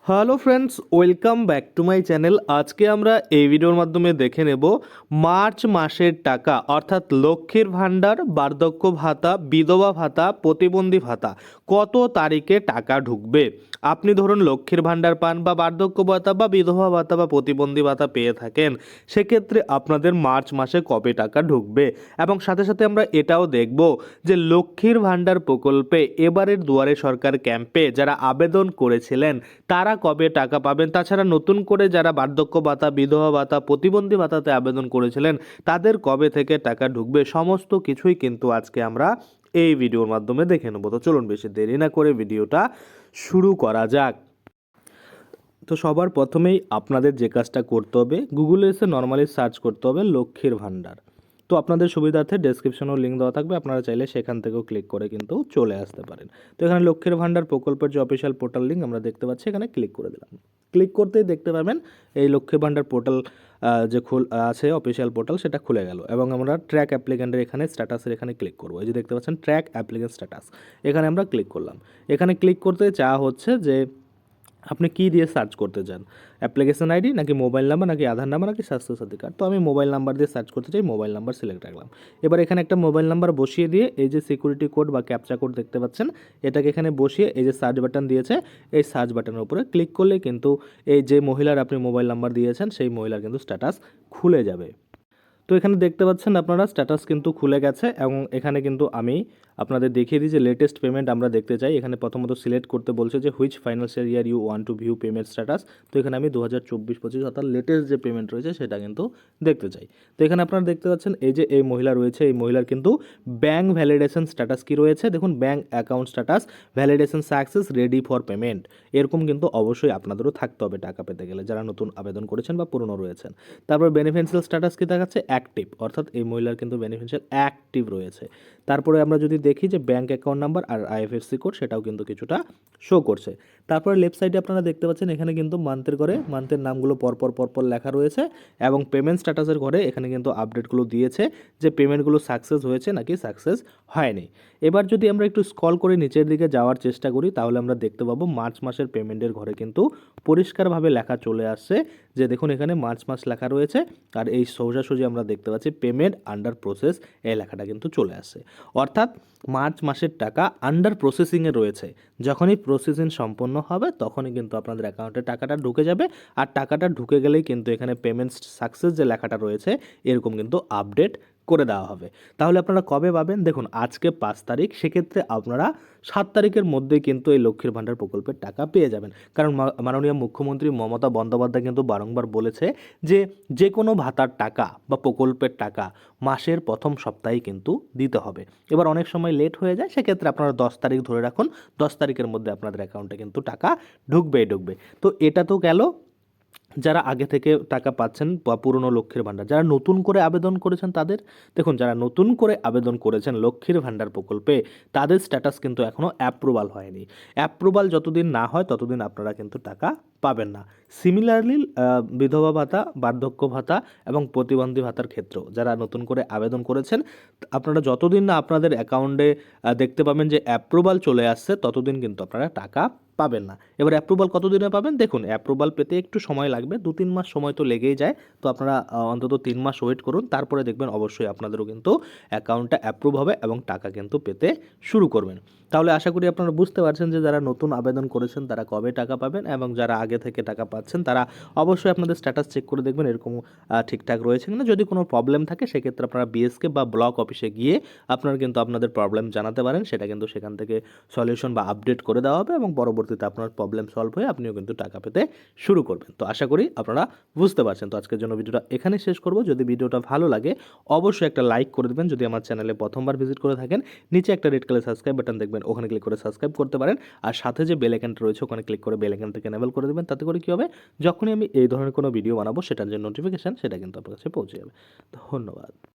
Hello friends, welcome back to my channel. আজকে আমরা এই ভিডিওর মাধ্যমে দেখে নেব মার্চ মাসের টাকা, অর্থাৎ লক্ষ্মীর ভাণ্ডার, বার্ধক্য ভাতা, বিধবা ভাতা, প্রতিবন্ধী ভাতা কত তারিখে টাকা ঢুকবে। আপনি ধরুন লক্ষ্মীর ভাণ্ডার পান বা বার্ধক্য ভাতা বা বিধবা ভাতা বা প্রতিবন্ধী ভাতা পেয়ে থাকেন, সেক্ষেত্রে আপনাদের মার্চ মাসে কবে টাকা ঢুকবে। এবং সাথে সাথে আমরা এটাও দেখব যে লক্ষ্মীর ভাণ্ডার প্রকল্পে এবারের দুয়ারে সরকার ক্যাম্পে যারা আবেদন করেছিলেন তারা কবে টাকা পাবেন। তাছাড়া নতুন করে যারা বার্ধক্য ভাতা, বিধবা ভাতা, প্রতিবন্ধী ভাতাতে আবেদন করেছিলেন তাদের কবে থেকে টাকা ঢুকবে, সমস্ত কিছুই কিন্তু আজকে আমরা এই ভিডিওর মাধ্যমে দেখে নেব। তো চলুন বেশি দেরি না করে ভিডিওটা শুরু করা যাক। তো সবার প্রথমেই আপনাদের যে কাজটা করতে হবে, গুগলে এসে নর্মালি সার্চ করতে হবে লক্ষ্মীর ভাণ্ডার। তো আপনাদের সুবিধার্থে ডেসক্রিপশনেও লিঙ্ক দেওয়া থাকবে, আপনারা চাইলে সেখান থেকেও ক্লিক করে কিন্তু চলে আসতে পারেন। তো এখানে লক্ষ্মীর ভাণ্ডার প্রকল্পের যে অফিসিয়াল পোর্টাল লিঙ্ক আমরা দেখতে পাচ্ছি, এখানে ক্লিক করে দিলাম। ক্লিক করতেই দেখতে পাবেন এই লক্ষ্মীর ভাণ্ডার পোর্টাল যে আছে অফিসিয়াল পোর্টাল, সেটা খুলে গেল এবং আমরা ট্র্যাক অ্যাপ্লিকেন্টের এখানে স্ট্যাটাসের এখানে ক্লিক করবো। এই যে দেখতে পাচ্ছেন ট্র্যাক অ্যাপ্লিকেন্ট স্ট্যাটাস, এখানে আমরা ক্লিক করলাম। এখানে ক্লিক করতে চাওয়া হচ্ছে যে আপনি কী দিয়ে সার্চ করতে চান, অ্যাপ্লিকেশন আইডি নাকি মোবাইল নাম্বার নাকি আধার নাম্বার নাকি স্বাস্থ্যসাথী কার্ড। তো আমি মোবাইল নাম্বার দিয়ে সার্চ করতে চাই, মোবাইল নাম্বার সিলেক্ট রাখলাম। এবার এখানে একটা মোবাইল নাম্বার বসিয়ে দিয়ে এই যে সিকিউরিটি কোড বা ক্যাপচা কোড দেখতে পাচ্ছেন, এটাকে এখানে বসিয়ে এই যে সার্চ বাটন দিয়েছে, এই সার্চ বাটনের উপরে ক্লিক করলে কিন্তু এই যে মহিলার আপনি মোবাইল নাম্বার দিয়েছেন সেই মহিলার কিন্তু স্ট্যাটাস খুলে যাবে। তো এখানে দেখতে পাচ্ছেন আপনারা স্ট্যাটাস কিন্তু খুলে গেছে এবং এখানে কিন্তু আমি আপনাদের দেখিয়ে দিই যে লেটেস্ট পেমেন্ট আমরা দেখতে চাই। এখানে প্রথমত সিলেক্ট করতে বলছে যে which financial year you want to view payment status. তো এখানে আমি 2024-25 অর্থাৎ লেটেস্ট যে পেমেন্ট রয়েছে সেটা কিন্তু দেখতে চাই। তো এখানে আপনারা দেখতে পাচ্ছেন এই যে এই মহিলা রয়েছে, এই মহিলার কিন্তু ব্যাঙ্ক ভ্যালিডেশন স্ট্যাটাস কী রয়েছে দেখুন, bank account status validation success ready for payment. এরকম কিন্তু অবশ্যই আপনাদেরও থাকতে হবে টাকা পেতে গেলে, যারা নতুন আবেদন করেছেন বা পুরনো রয়েছেন। তারপর বেনিফিশিয়াল স্ট্যাটাস কী দেখাচ্ছে, অ্যাক্টিভ, অর্থাৎ এই মহিলার কিন্তু বেনিফিশিয়াল অ্যাক্টিভ রয়েছে। তারপরে আমরা যদি দেখি যে ব্যাঙ্ক অ্যাকাউন্ট নাম্বার আর আইএফএসসি কোড, সেটাও কিন্তু কিছুটা শো করছে। তারপরে লেফট সাইডে আপনারা দেখতে পাচ্ছেন এখানে কিন্তু মান্থের ঘরে মান্থের নামগুলো পরপর লেখা রয়েছে এবং পেমেন্ট স্ট্যাটাসের ঘরে এখানে কিন্তু আপডেটগুলো দিয়েছে যে পেমেন্টগুলো সাকসেস হয়েছে নাকি সাকসেস হয়নি। এবার যদি আমরা একটু স্ক্রল করে নিচের দিকে যাওয়ার চেষ্টা করি তাহলে আমরা দেখতে পাবো মার্চ মাসের পেমেন্টের ঘরে কিন্তু পরিষ্কারভাবে লেখা চলে আসছে যে দেখুন এখানে মার্চ মাস লেখা রয়েছে আর এই সোজাসুজি আমরা দেখতে পাচ্ছি পেমেন্ট আন্ডার প্রসেস, এই লেখাটা কিন্তু চলে আসছে। অর্থাৎ মার্চ মাসের টাকা আন্ডার প্রসেসিংয়ে রয়েছে। যখনই প্রসেসিং সম্পন্ন হবে তখনই কিন্তু আপনাদের অ্যাকাউন্টে টাকাটা ঢুকে যাবে আর টাকাটা ঢুকে গেলেই কিন্তু এখানে পেমেন্ট সাকসেস যে লেখাটা রয়েছে এরকম কিন্তু আপডেট করে দেওয়া হবে। তাহলে আপনারা কবে পাবেন, দেখুন আজকে 5 তারিখ, সেক্ষেত্রে আপনারা 7 তারিখের মধ্যে কিন্তু এই লক্ষ্মীর ভাণ্ডার প্রকল্পের টাকা পেয়ে যাবেন। কারণ মাননীয় মুখ্যমন্ত্রী মমতা বন্দ্যোপাধ্যায় কিন্তু বারংবার বলেছে যে যে কোনো ভাতার টাকা বা প্রকল্পের টাকা মাসের প্রথম সপ্তাহেই কিন্তু দিতে হবে। এবার অনেক সময় লেট হয়ে যায়, সেক্ষেত্রে আপনারা 10 তারিখ ধরে রাখুন, 10 তারিখের মধ্যে আপনাদের অ্যাকাউন্টে কিন্তু টাকা ঢুকবে। তো এটা তো গেল যারা আগে থেকে টাকা পাচ্ছেন বা পুরনো লক্ষ্মীর ভাণ্ডার। যারা নতুন করে আবেদন করেছেন তাদের, দেখুন যারা নতুন করে আবেদন করেছেন লক্ষ্মীর ভাণ্ডার প্রকল্পে তাদের স্ট্যাটাস কিন্তু এখনও অ্যাপ্রুভাল হয়নি। অ্যাপ্রুভাল যতদিন না হয় ততদিন আপনারা কিন্তু টাকা পাবেন না। সিমিলারলি বিধবা ভাতা, বার্ধক্য ভাতা এবং প্রতিবন্ধী ভাতার ক্ষেত্রেও যারা নতুন করে আবেদন করেছেন আপনারা যতদিন না আপনাদের অ্যাকাউন্টে দেখতে পাবেন যে অ্যাপ্রুভাল চলে আসছে ততদিন কিন্তু আপনারা টাকা পাবেন না। এবার অ্যাপ্রুভাল কতদিনে পাবেন, দেখুন অ্যাপ্রুভাল পেতে একটু সময় লাগবে, 2-3 মাস সময় তো লেগেই যায়। তো আপনারা অন্তত 3 মাস ওয়েট করুন, তারপরে দেখবেন অবশ্যই আপনাদেরও কিন্তু অ্যাকাউন্টটা অ্যাপ্রুভ হবে এবং টাকা কিন্তু পেতে শুরু করবেন। তাহলে আশা করি আপনারা বুঝতে পারছেন যে যারা নতুন আবেদন করেছেন তারা কবে টাকা পাবেন এবং যারা আগে থেকে টাকা পাচ্ছেন তারা অবশ্যই আপনাদের স্ট্যাটাস চেক করে দেখবেন এরকম ঠিকঠাক রয়েছে কিনা। যদি কোনো প্রবলেম থাকে সেক্ষেত্রে আপনারা বিএসকে বা ব্লক অফিসে গিয়ে আপনারা কিন্তু আপনাদের প্রবলেম জানাতে পারেন, সেটা কিন্তু সেখান থেকে সলিউশন বা আপডেট করে দেওয়া হবে এবং পরবর্তীতে আপনার প্রবলেম সলভ হয়ে আপনিও কিন্তু টাকা পেতে শুরু করবেন। তো আশা করি আপনারা বুঝতে পারছেন। তো আজকের জন্য ভিডিওটা এখানে শেষ করব। যদি ভিডিওটা ভালো লাগে অবশ্যই একটা লাইক করে দেবেন। যদি আমার চ্যানেলে প্রথমবার ভিজিট করে থাকেন নিচে একটা রেড কালার সাবস্ক্রাইব বাটন দেখবেন, ওখানে ক্লিক করে সাবস্ক্রাইব করতে পারেন আর সাথে যে বেল আইকনটা রয়েছে ওখানে ক্লিক করে বেল আইকনটাকে এনেবল করে দেবেন। তাতে করে কী হবে, যখনই আমি এই ধরনের কোনো ভিডিও বানাবো সেটার যে নোটিফিকেশান সেটা কিন্তু আপনার কাছে পৌঁছে যাবে। ধন্যবাদ।